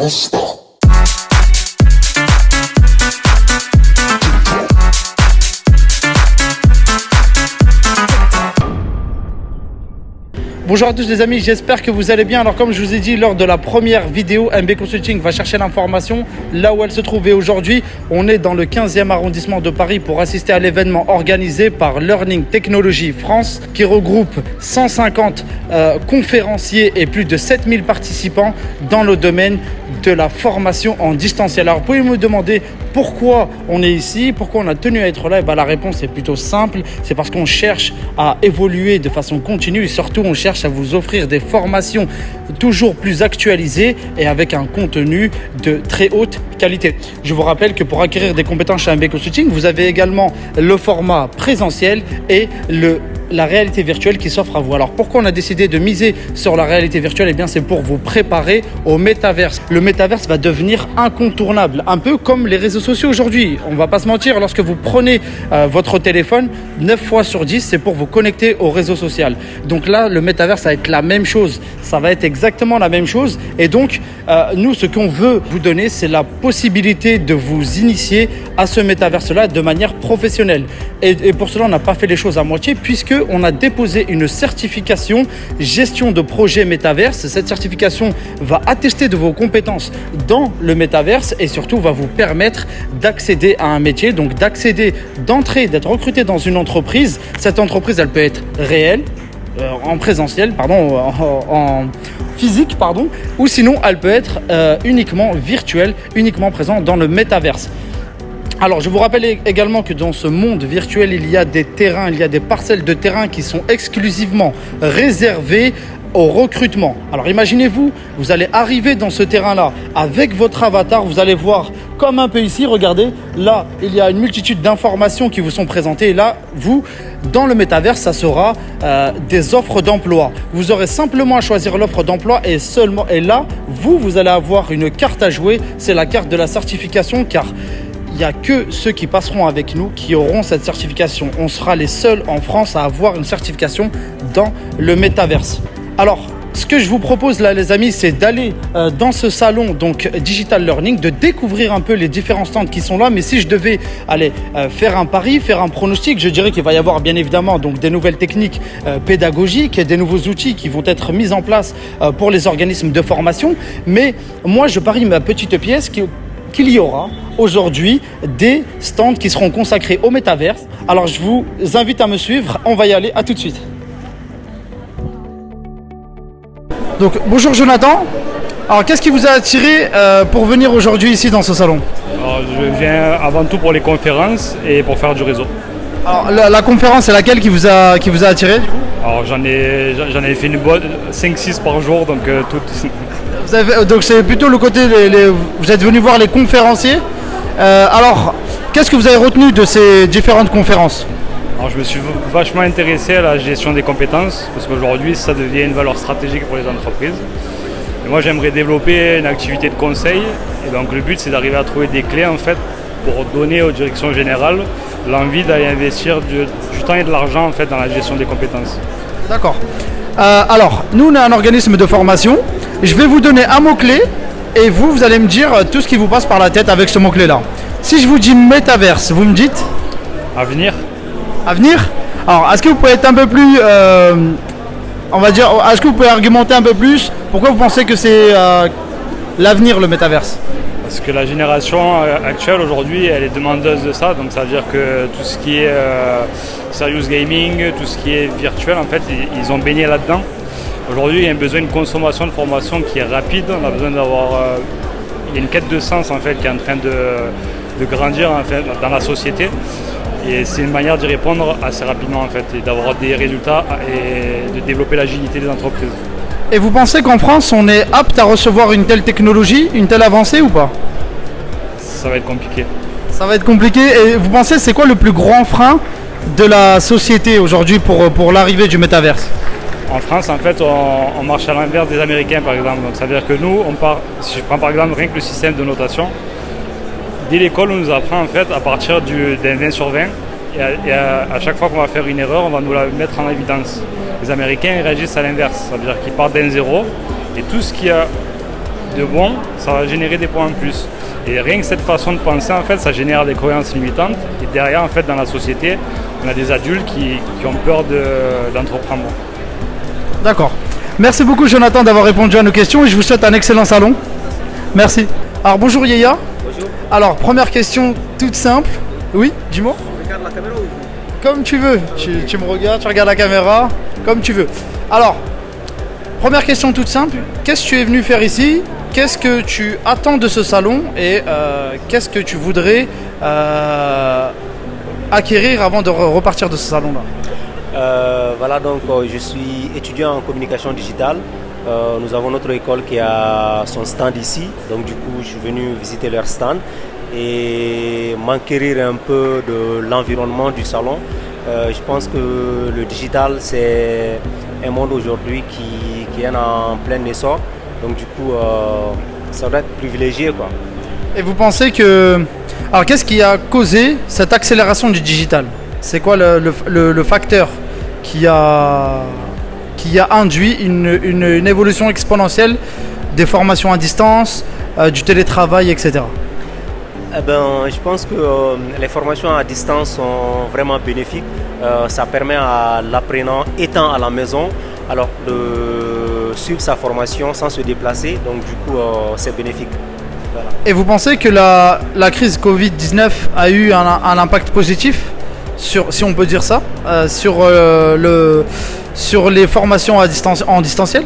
Insta. Bonjour à tous les amis, j'espère que vous allez bien. Alors comme je vous ai dit lors de la première vidéo, MB Consulting va chercher l'information là où elle se trouve. Et aujourd'hui, on est dans le 15e arrondissement de Paris pour assister à l'événement organisé par Learning Technology France qui regroupe 150 conférenciers et plus de 7000 participants dans le domaine de la formation en distanciel. Alors vous pouvez me demander pourquoi on est ici, pourquoi on a tenu à être là. Et la réponse est plutôt simple, c'est parce qu'on cherche à évoluer de façon continue et surtout on cherche à vous offrir des formations toujours plus actualisées et avec un contenu de très haute qualité. Je vous rappelle que pour acquérir des compétences chez MB Consulting, vous avez également le format présentiel et la réalité virtuelle qui s'offre à vous. Alors pourquoi on a décidé de miser sur la réalité virtuelle? Eh bien c'est pour vous préparer au métaverse. Le métaverse va devenir incontournable, un peu comme les réseaux sociaux aujourd'hui. On va pas se mentir, lorsque vous prenez votre téléphone, 9 fois sur 10 c'est pour vous connecter au réseau social. Donc là le métaverse ça va être la même chose, ça va être exactement la même chose. Et donc nous ce qu'on veut vous donner c'est la possibilité de vous initier à ce métaverse là de manière professionnelle. Et pour cela on n'a pas fait les choses à moitié puisque on a déposé une certification gestion de projet métaverse. Cette certification va attester de vos compétences dans le métaverse et surtout va vous permettre d'accéder à un métier, donc d'accéder, d'entrer, d'être recruté dans une entreprise. Cette entreprise, elle peut être réelle, en présentiel, en physique, ou sinon elle peut être uniquement virtuelle, uniquement présente dans le métaverse. Alors, je vous rappelle également que dans ce monde virtuel, il y a des terrains, il y a des parcelles de terrain qui sont exclusivement réservées au recrutement. Alors, imaginez-vous, vous allez arriver dans ce terrain-là avec votre avatar, vous allez voir comme un peu ici, regardez, là, il y a une multitude d'informations qui vous sont présentées. Et là, vous, dans le métaverse, ça sera des offres d'emploi. Vous aurez simplement à choisir l'offre d'emploi et là, vous allez avoir une carte à jouer. C'est la carte de la certification car il n'y a que ceux qui passeront avec nous qui auront cette certification. On sera les seuls en France à avoir une certification dans le métaverse. Alors, ce que je vous propose là les amis, c'est d'aller dans ce salon donc Digital Learning, de découvrir un peu les différents stands qui sont là. Mais si je devais aller faire un pari, faire un pronostic, je dirais qu'il va y avoir bien évidemment donc des nouvelles techniques pédagogiques et des nouveaux outils qui vont être mis en place pour les organismes de formation. Mais moi je parie ma petite pièce qu'il y aura aujourd'hui des stands qui seront consacrés au métaverse. Alors je vous invite à me suivre, on va y aller, à tout de suite. Donc bonjour Jonathan, alors qu'est-ce qui vous a attiré pour venir aujourd'hui ici dans ce salon? Alors, je viens avant tout pour les conférences et pour faire du réseau. Alors la conférence c'est laquelle qui vous a attiré du coup? Alors j'en ai fait une bonne 5-6 par jour donc toutes. Donc c'est plutôt le côté, vous êtes venu voir les conférenciers. Alors, qu'est-ce que vous avez retenu de ces différentes conférences? Alors je me suis vachement intéressé à la gestion des compétences parce qu'aujourd'hui ça devient une valeur stratégique pour les entreprises. Et moi j'aimerais développer une activité de conseil et donc le but c'est d'arriver à trouver des clés en fait pour donner aux directions générales l'envie d'aller investir du temps et de l'argent en fait dans la gestion des compétences. D'accord. Alors, nous on est un organisme de formation. Je vais vous donner un mot-clé et vous allez me dire tout ce qui vous passe par la tête avec ce mot-clé-là. Si je vous dis métaverse, vous me dites? Avenir. Avenir? Alors, est-ce que vous pouvez être un peu plus, est-ce que vous pouvez argumenter un peu plus pourquoi vous pensez que c'est l'avenir, le métaverse? Parce que la génération actuelle aujourd'hui, elle est demandeuse de ça, donc ça veut dire que tout ce qui est serious gaming, tout ce qui est virtuel, en fait, ils ont baigné là-dedans. Aujourd'hui, il y a besoin d'une consommation de formation qui est rapide. On a besoin d'avoir, il y a une quête de sens en fait qui est en train de grandir en fait, dans la société. Et c'est une manière d'y répondre assez rapidement en fait, et d'avoir des résultats et de développer l'agilité des entreprises. Et vous pensez qu'en France, on est apte à recevoir une telle technologie, une telle avancée ou pas? Ça va être compliqué. Ça va être compliqué. Et vous pensez c'est quoi le plus grand frein de la société aujourd'hui pour l'arrivée du métaverse? En France, en fait, on marche à l'inverse des Américains, par exemple. Donc, ça veut dire que nous, si je prends par exemple rien que le système de notation, dès l'école, on nous apprend en fait à partir d'un 20 sur 20. Et à chaque fois qu'on va faire une erreur, on va nous la mettre en évidence. Les Américains ils réagissent à l'inverse, ça veut dire qu'ils partent d'un zéro et tout ce qui a de bon, ça va générer des points en plus. Et rien que cette façon de penser, en fait, ça génère des croyances limitantes. Et derrière, en fait, dans la société, on a des adultes qui ont peur d'entreprendre. D'accord. Merci beaucoup Jonathan d'avoir répondu à nos questions et je vous souhaite un excellent salon. Merci. Alors bonjour Yaya. Bonjour. Alors première question toute simple. Oui, dis-moi. On regarde la caméra ou vous? Comme tu veux. Tu me regardes, tu regardes la caméra, comme tu veux. Alors, première question toute simple. Qu'est-ce que tu es venu faire ici? Qu'est-ce que tu attends de ce salon? Et qu'est-ce que tu voudrais acquérir avant de repartir de ce salon-là? Voilà, donc je suis étudiant en communication digitale. Nous avons notre école qui a son stand ici. Donc du coup, je suis venu visiter leur stand et m'enquérir un peu de l'environnement du salon. Je pense que le digital, c'est un monde aujourd'hui qui est en plein essor. Donc du coup, ça doit être privilégié, quoi. Et vous pensez que... Alors qu'est-ce qui a causé cette accélération du digital? C'est quoi le facteur qui a induit une évolution exponentielle des formations à distance, du télétravail, etc. Eh ben, je pense que les formations à distance sont vraiment bénéfiques. Ça permet à l'apprenant, étant à la maison, alors de suivre sa formation sans se déplacer. Donc du coup, c'est bénéfique. Voilà. Et vous pensez que la crise Covid-19 a eu un impact positif, si on peut dire ça, sur les formations en distanciel?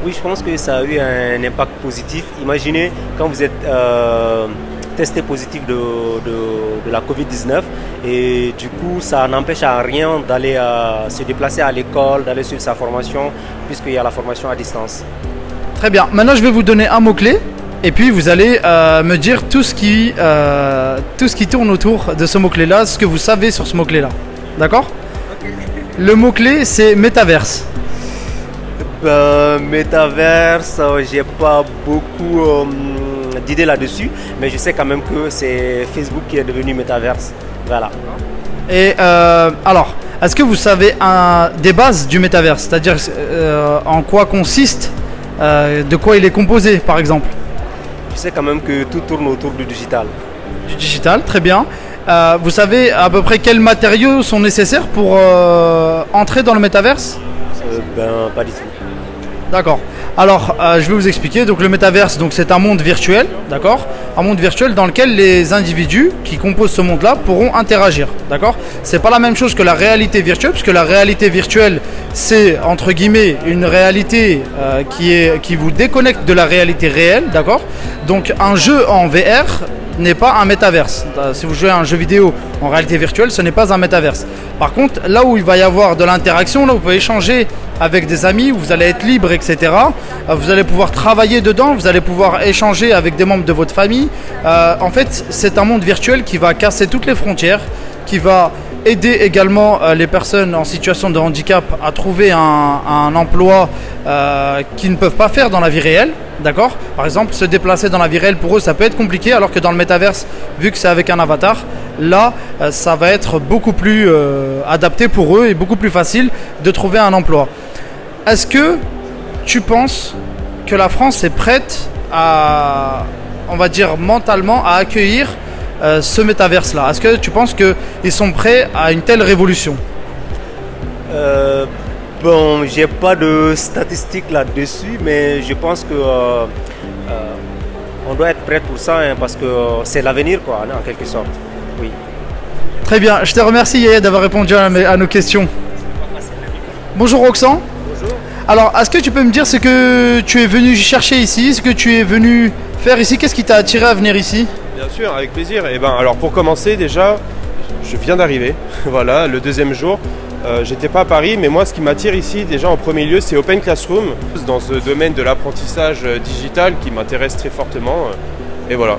Oui, je pense que ça a eu un impact positif. Imaginez quand vous êtes testé positif de la Covid-19 et du coup ça n'empêche à rien d'aller se déplacer à l'école, d'aller suivre sa formation puisqu'il y a la formation à distance. Très bien, maintenant je vais vous donner un mot-clé et puis vous allez me dire tout ce qui tourne autour de ce mot-clé-là, ce que vous savez sur ce mot-clé-là. D'accord? Okay. Le mot-clé c'est métaverse. Métaverse, j'ai pas beaucoup d'idées là-dessus, mais je sais quand même que c'est Facebook qui est devenu métaverse. Voilà. Et alors, est-ce que vous savez des bases du métaverse, c'est-à-dire en quoi consiste, de quoi il est composé par exemple? Je sais quand même que tout tourne autour du digital. Du digital, très bien. Vous savez à peu près quels matériaux sont nécessaires pour entrer dans le métaverse? Pas du tout. D'accord. Alors, je vais vous expliquer. Donc, le métaverse, donc c'est un monde virtuel, d'accord? Un monde virtuel dans lequel les individus qui composent ce monde-là pourront interagir, d'accord? C'est pas la même chose que la réalité virtuelle, puisque la réalité virtuelle, c'est entre guillemets une réalité qui vous déconnecte de la réalité réelle, d'accord? Donc, un jeu en VR n'est pas un métaverse. Si vous jouez à un jeu vidéo en réalité virtuelle, ce n'est pas un métaverse. Par contre, là où il va y avoir de l'interaction, là où vous pouvez échanger avec des amis, où vous allez être libre, etc. Vous allez pouvoir travailler dedans, vous allez pouvoir échanger avec des membres de votre famille. En fait, c'est un monde virtuel qui va casser toutes les frontières, qui va aider également les personnes en situation de handicap à trouver un emploi qu'ils ne peuvent pas faire dans la vie réelle. D'accord? Par exemple, se déplacer dans la vie réelle, pour eux, ça peut être compliqué, alors que dans le métaverse, vu que c'est avec un avatar, là, ça va être beaucoup plus adapté pour eux et beaucoup plus facile de trouver un emploi. Est-ce que tu penses que la France est prête à, on va dire mentalement, à accueillir ce métaverse-là? Est-ce que tu penses qu'ils sont prêts à une telle révolution? Bon, j'ai pas de statistiques là-dessus, mais je pense que on doit être prêt pour ça, hein, parce que c'est l'avenir, quoi, en quelque sorte. Oui. Très bien, je te remercie Yaya d'avoir répondu à nos questions. Bonjour Roxane. Bonjour. Alors, est-ce que tu peux me dire ce que tu es venu chercher ici, ce que tu es venu faire ici? Qu'est-ce qui t'a attiré à venir ici? Bien sûr, avec plaisir. Et alors pour commencer, déjà, je viens d'arriver. Voilà, le deuxième jour. J'étais pas à Paris, mais moi, ce qui m'attire ici, déjà en premier lieu, c'est Open Classroom, dans ce domaine de l'apprentissage digital qui m'intéresse très fortement. Et voilà.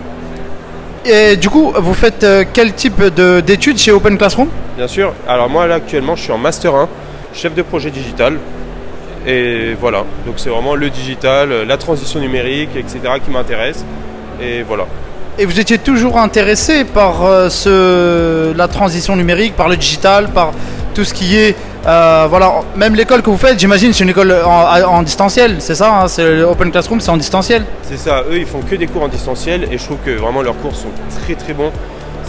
Et du coup, vous faites quel type d'études chez Open Classroom? Bien sûr. Alors moi, là, actuellement, je suis en Master 1, chef de projet digital. Et voilà. Donc c'est vraiment le digital, la transition numérique, etc. qui m'intéresse. Et voilà. Et vous étiez toujours intéressé par la transition numérique, par le digital, par tout ce qui est Voilà, même l'école que vous faites, j'imagine, c'est une école en distanciel, c'est ça, hein, c'est le Open Classroom, c'est en distanciel. C'est ça, eux ils font que des cours en distanciel et je trouve que vraiment leurs cours sont très très bons.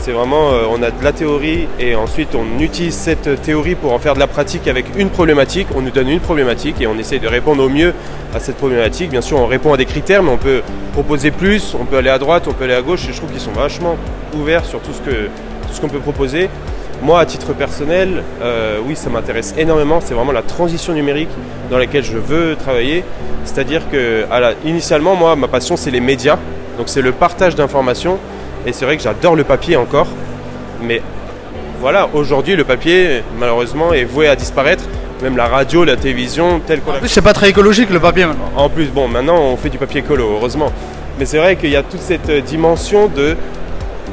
C'est vraiment, on a de la théorie et ensuite on utilise cette théorie pour en faire de la pratique avec une problématique. On nous donne une problématique et on essaie de répondre au mieux à cette problématique. Bien sûr, on répond à des critères, mais on peut proposer plus, on peut aller à droite, on peut aller à gauche. Et je trouve qu'ils sont vachement ouverts sur tout ce qu'on peut proposer. Moi, à titre personnel, oui, ça m'intéresse énormément. C'est vraiment la transition numérique dans laquelle je veux travailler. C'est-à-dire que, initialement, moi, ma passion, c'est les médias. Donc, c'est le partage d'informations. Et c'est vrai que j'adore le papier encore, mais voilà, aujourd'hui le papier malheureusement est voué à disparaître, même la radio, la télévision, telle qu'on En plus c'est pas très écologique le papier maintenant. En plus, bon, maintenant on fait du papier écolo, heureusement, mais c'est vrai qu'il y a toute cette dimension de...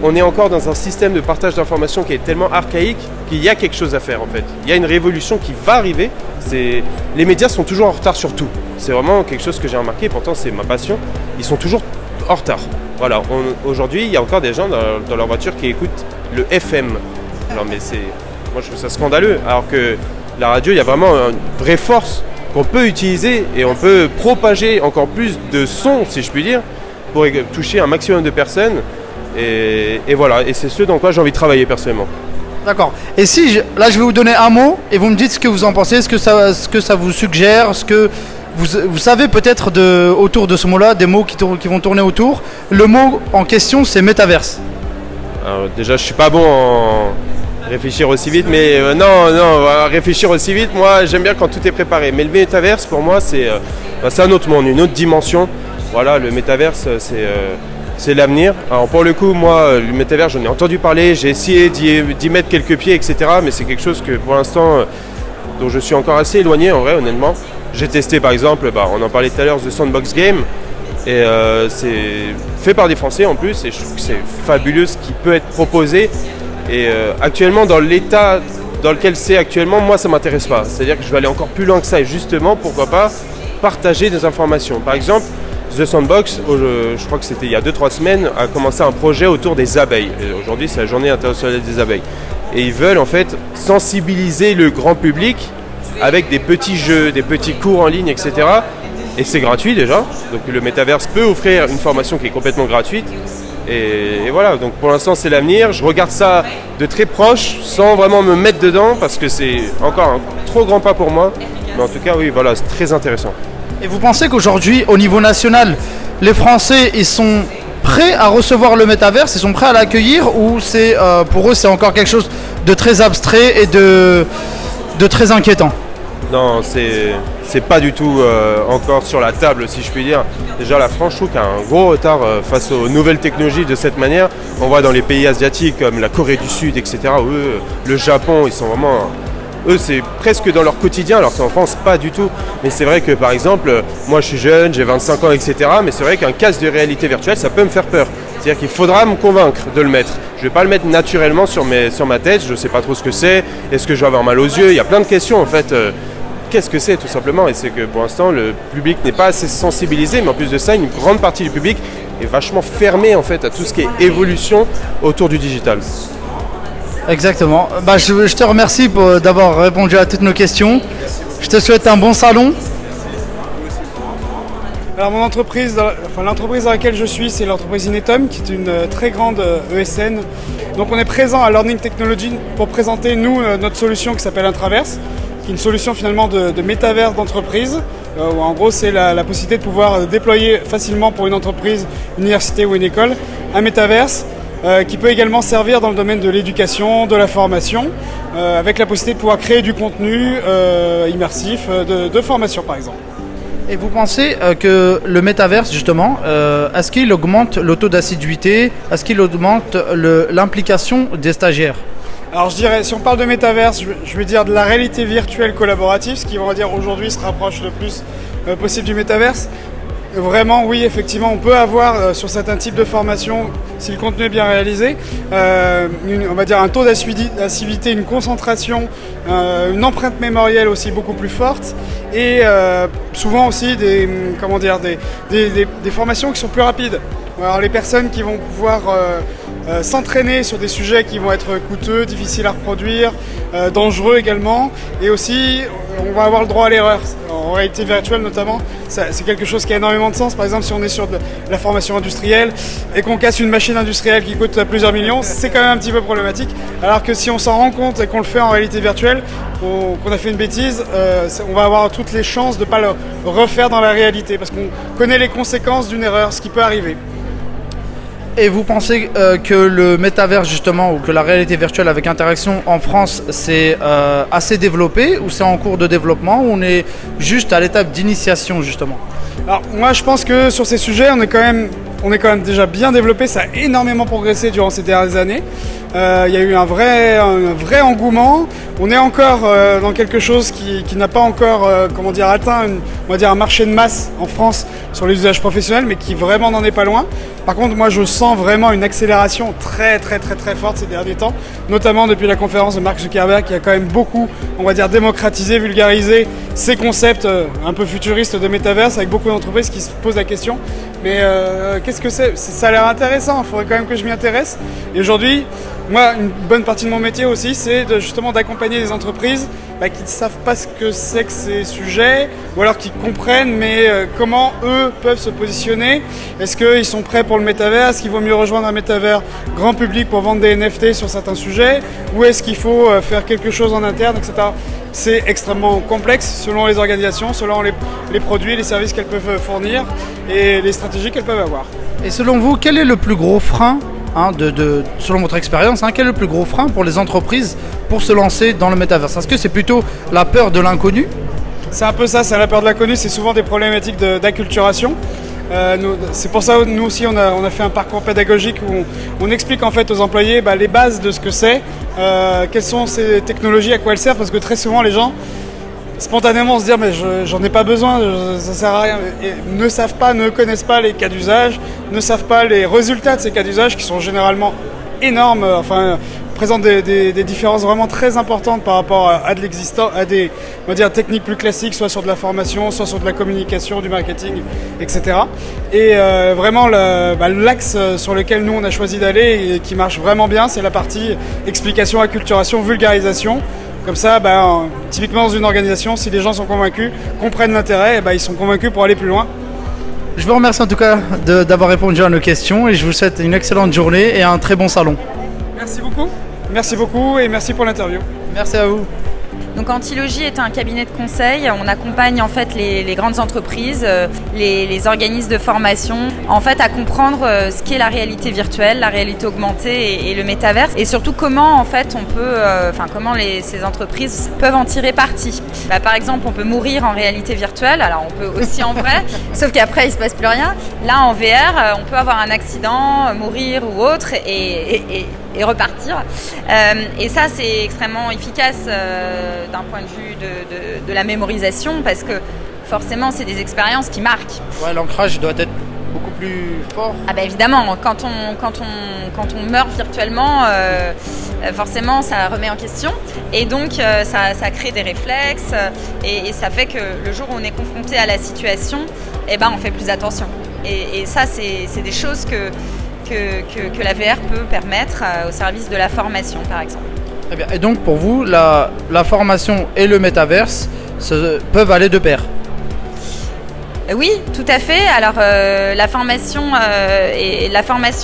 On est encore dans un système de partage d'informations qui est tellement archaïque qu'il y a quelque chose à faire en fait. Il y a une révolution qui va arriver, les médias sont toujours en retard sur tout. C'est vraiment quelque chose que j'ai remarqué, pourtant c'est ma passion, ils sont toujours en retard. Voilà, aujourd'hui, il y a encore des gens dans leur voiture qui écoutent le FM. Genre, mais moi, je trouve ça scandaleux. Alors que la radio, il y a vraiment une vraie force qu'on peut utiliser et on peut propager encore plus de sons, si je puis dire, pour toucher un maximum de personnes. Et voilà, et c'est ce dans quoi j'ai envie de travailler personnellement. D'accord. Et si, là, je vais vous donner un mot et vous me dites ce que vous en pensez, ce que ça vous suggère, ce que... Vous savez peut-être autour de ce mot-là, des mots qui vont tourner autour. Le mot en question, c'est métaverse. Alors, déjà, je suis pas bon en réfléchir aussi vite, mais réfléchir aussi vite, moi, j'aime bien quand tout est préparé. Mais le métaverse, pour moi, c'est un autre monde, une autre dimension. Voilà, le métaverse, c'est l'avenir. Alors, pour le coup, moi, le métaverse, j'en ai entendu parler, j'ai essayé d'y mettre quelques pieds, etc. Mais c'est quelque chose que, pour l'instant, dont je suis encore assez éloigné, en vrai, honnêtement. J'ai testé par exemple, on en parlait tout à l'heure, The Sandbox Game, et c'est fait par des Français en plus, et je trouve que c'est fabuleux ce qui peut être proposé. Et actuellement, dans l'état dans lequel c'est actuellement, moi ça ne m'intéresse pas. C'est-à-dire que je vais aller encore plus loin que ça, et justement, pourquoi pas partager des informations. Par exemple, The Sandbox, je crois que c'était il y a 2-3 semaines, a commencé un projet autour des abeilles. Aujourd'hui, c'est la journée internationale des abeilles. Et ils veulent en fait sensibiliser le grand public avec des petits jeux, des petits cours en ligne, etc. Et c'est gratuit déjà. Donc le métaverse peut offrir une formation qui est complètement gratuite. Et voilà, donc pour l'instant c'est l'avenir. Je regarde ça de très proche, sans vraiment me mettre dedans, parce que c'est encore un trop grand pas pour moi. Mais en tout cas, oui, voilà, c'est très intéressant. Et vous pensez qu'aujourd'hui, au niveau national, les Français, ils sont prêts à recevoir le métaverse, ils sont prêts à l'accueillir, ou pour eux c'est encore quelque chose de très abstrait et de très inquiétant? Non, c'est pas du tout encore sur la table, si je puis dire. Déjà, la France, je trouve qu'il y a un gros retard face aux nouvelles technologies de cette manière. On voit dans les pays asiatiques comme la Corée du Sud, etc. Eux, le Japon, ils sont vraiment... Eux, c'est presque dans leur quotidien, alors qu'en France, pas du tout. Mais c'est vrai que, par exemple, moi, je suis jeune, j'ai 25 ans, etc. Mais c'est vrai qu'un casque de réalité virtuelle, ça peut me faire peur. C'est-à-dire qu'il faudra me convaincre de le mettre. Je ne vais pas le mettre naturellement sur ma tête, je ne sais pas trop ce que c'est. Est-ce que je vais avoir mal aux yeux? Il y a plein de questions, en fait. Qu'est-ce que c'est tout simplement? Et c'est que pour l'instant le public n'est pas assez sensibilisé, mais en plus de ça, une grande partie du public est vachement fermée en fait à tout ce qui est évolution autour du digital. Exactement. Je te remercie d'avoir répondu à toutes nos questions. Je te souhaite un bon salon. Alors mon entreprise, l'entreprise dans laquelle je suis, c'est l'entreprise Inetum, qui est une très grande ESN. Donc on est présent à Learning Technology pour présenter notre solution qui s'appelle Intraverse, qui est une solution finalement de métaverse d'entreprise, où en gros c'est la possibilité de pouvoir déployer facilement pour une entreprise, une université ou une école, un métaverse qui peut également servir dans le domaine de l'éducation, de la formation, avec la possibilité de pouvoir créer du contenu immersif de formation par exemple. Et vous pensez que le métaverse, justement, est-ce qu'il augmente le taux d'assiduité? Est-ce qu'il augmente l'implication des stagiaires? Alors je dirais, si on parle de métaverse, je vais dire de la réalité virtuelle collaborative, ce qui, on va dire, aujourd'hui se rapproche le plus possible du métaverse. Vraiment, oui, effectivement, on peut avoir sur certains types de formations, si le contenu est bien réalisé, on va dire un taux d'assiduité, une concentration, une empreinte mémorielle aussi beaucoup plus forte, et souvent aussi des formations qui sont plus rapides. Alors les personnes qui vont pouvoir s'entraîner sur des sujets qui vont être coûteux, difficiles à reproduire, dangereux également, et aussi on va avoir le droit à l'erreur. En réalité virtuelle notamment, c'est quelque chose qui a énormément de sens. Par exemple, si on est sur de la formation industrielle et qu'on casse une machine industrielle qui coûte plusieurs millions, c'est quand même un petit peu problématique. Alors que si on s'en rend compte et qu'on le fait en réalité virtuelle, qu'on a fait une bêtise, on va avoir toutes les chances de ne pas le refaire dans la réalité, parce qu'on connaît les conséquences d'une erreur, ce qui peut arriver. Et vous pensez que le métavers justement, ou que la réalité virtuelle avec interaction en France, c'est assez développé, ou c'est en cours de développement, ou on est juste à l'étape d'initiation justement? Alors moi je pense que sur ces sujets on est quand même déjà bien développé, ça a énormément progressé durant ces dernières années. Il y a eu un vrai engouement. On est encore dans quelque chose qui n'a pas encore atteint un marché de masse en France sur les usages professionnels, mais qui vraiment n'en est pas loin. Par contre, moi je sens vraiment une accélération très forte ces derniers temps, notamment depuis la conférence de Mark Zuckerberg qui a quand même beaucoup, démocratisé, vulgarisé ces concepts un peu futuristes de métaverse, avec beaucoup d'entreprises qui se posent la question. Mais qu'est-ce que c'est? Ça a l'air intéressant, il faudrait quand même que je m'y intéresse. Et aujourd'hui, moi, une bonne partie de mon métier aussi, c'est justement d'accompagner des entreprises qui ne savent pas ce que c'est que ces sujets, ou alors qui comprennent, mais comment eux peuvent se positionner. Est-ce qu'ils sont prêts pour le métavers? Est-ce qu'il vaut mieux rejoindre un métavers grand public pour vendre des NFT sur certains sujets? Ou est-ce qu'il faut faire quelque chose en interne, etc. C'est extrêmement complexe selon les organisations, selon les produits, les services qu'elles peuvent fournir et les stratégies qu'elles peuvent avoir. Et selon vous, quel est le plus gros frein, selon votre expérience, quel est le plus gros frein pour les entreprises pour se lancer dans le métaverse? Est-ce que c'est plutôt la peur de l'inconnu? C'est un peu ça, c'est la peur de l'inconnu, c'est souvent des problématiques d'acculturation. C'est pour ça que nous aussi on a fait un parcours pédagogique où on explique en fait aux employés les bases de ce que c'est, quelles sont ces technologies, à quoi elles servent, parce que très souvent les gens spontanément se disent mais j'en ai pas besoin, ça sert à rien, et ne connaissent pas les cas d'usage, ne savent pas les résultats de ces cas d'usage qui sont généralement énormes, présentent des différences vraiment très importantes par rapport à de l'existant, à des techniques plus classiques, soit sur de la formation, soit sur de la communication, du marketing, etc. Et vraiment l'axe sur lequel nous on a choisi d'aller et qui marche vraiment bien, c'est la partie explication, acculturation, vulgarisation. Comme ça, typiquement dans une organisation, si les gens sont convaincus, comprennent l'intérêt, ils sont convaincus pour aller plus loin. Je vous remercie en tout cas d'avoir répondu à nos questions et je vous souhaite une excellente journée et un très bon salon. Merci beaucoup et merci pour l'interview. Merci à vous. Donc Antilogie est un cabinet de conseil. On accompagne en fait les grandes entreprises, les organismes de formation, en fait à comprendre ce qu'est la réalité virtuelle, la réalité augmentée et le métaverse, et surtout comment en fait on peut, ces entreprises peuvent en tirer parti. Par exemple, on peut mourir en réalité virtuelle. Alors on peut aussi en vrai, sauf qu'après il se passe plus rien. Là en VR, on peut avoir un accident, mourir ou autre et repartir. Et ça c'est extrêmement efficace d'un point de vue de la mémorisation, parce que forcément c'est des expériences qui marquent. Ouais, l'ancrage doit être beaucoup plus fort. Évidemment, quand on meurt virtuellement, forcément ça remet en question, et donc ça crée des réflexes, et ça fait que le jour où on est confronté à la situation, on fait plus attention. Et ça c'est des choses que la VR peut permettre au service de la formation par exemple. Très bien. Et donc pour vous, la formation et le métaverse peuvent aller de pair? Oui, tout à fait. Alors la formation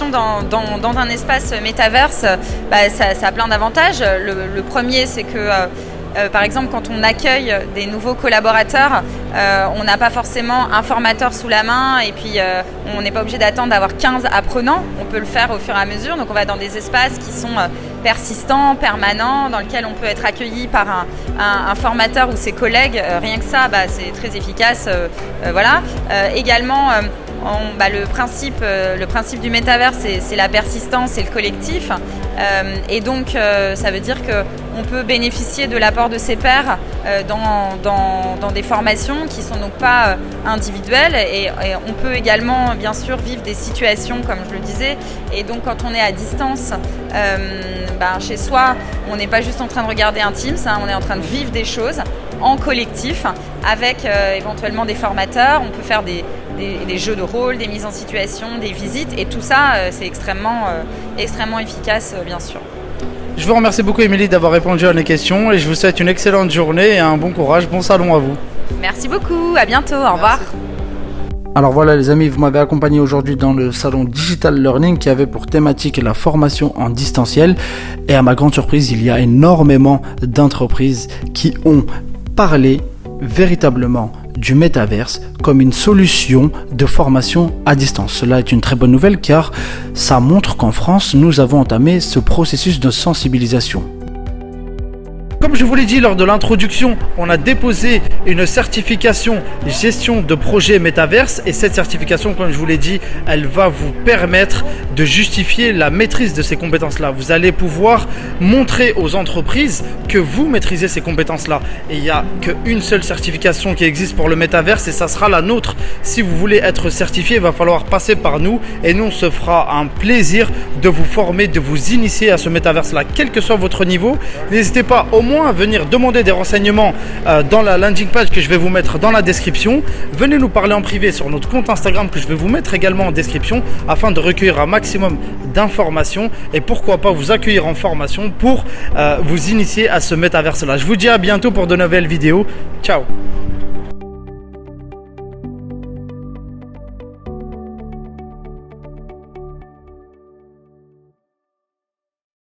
dans un espace métaverse, ça a plein d'avantages. Le premier, c'est que par exemple, quand on accueille des nouveaux collaborateurs, on n'a pas forcément un formateur sous la main et puis on n'est pas obligé d'attendre d'avoir 15 apprenants. On peut le faire au fur et à mesure. Donc on va dans des espaces qui sont persistants, permanents, dans lesquels on peut être accueilli par un formateur ou ses collègues. Rien que ça, c'est très efficace. Également, le principe du métavers, c'est la persistance et le collectif. Et donc, ça veut dire qu'on peut bénéficier de l'apport de ses pairs dans des formations qui ne sont donc pas individuelles. Et on peut également, bien sûr, vivre des situations, comme je le disais. Et donc, quand on est à distance, chez soi, on n'est pas juste en train de regarder un Teams, on est en train de vivre des choses en collectif avec éventuellement des formateurs. On peut faire des jeux de rôle, des mises en situation, des visites et tout ça, c'est extrêmement efficace, bien sûr. Je vous remercie beaucoup, Émilie, d'avoir répondu à nos questions et je vous souhaite une excellente journée et un bon courage. Bon salon à vous. Merci beaucoup, à bientôt, au revoir. Alors voilà les amis, vous m'avez accompagné aujourd'hui dans le salon Digital Learning qui avait pour thématique la formation en distanciel. Et à ma grande surprise, il y a énormément d'entreprises qui ont parlé véritablement du métaverse comme une solution de formation à distance. Cela est une très bonne nouvelle car ça montre qu'en France, nous avons entamé ce processus de sensibilisation. Comme je vous l'ai dit lors de l'introduction, on a déposé une certification gestion de projet métaverse et cette certification, comme je vous l'ai dit, elle va vous permettre de justifier la maîtrise de ces compétences-là. Vous allez pouvoir montrer aux entreprises que vous maîtrisez ces compétences-là. Et il n'y a qu'une seule certification qui existe pour le métaverse et ça sera la nôtre. Si vous voulez être certifié, il va falloir passer par nous et nous, on se fera un plaisir de vous former, de vous initier à ce métaverse-là, quel que soit votre niveau. N'hésitez pas au moins à venir demander des renseignements dans la landing page que je vais vous mettre dans la description. Venez nous parler en privé sur notre compte Instagram que je vais vous mettre également en description afin de recueillir un maximum d'informations et pourquoi pas vous accueillir en formation pour vous initier à ce métaverse là. Je vous dis à bientôt pour de nouvelles vidéos. Ciao.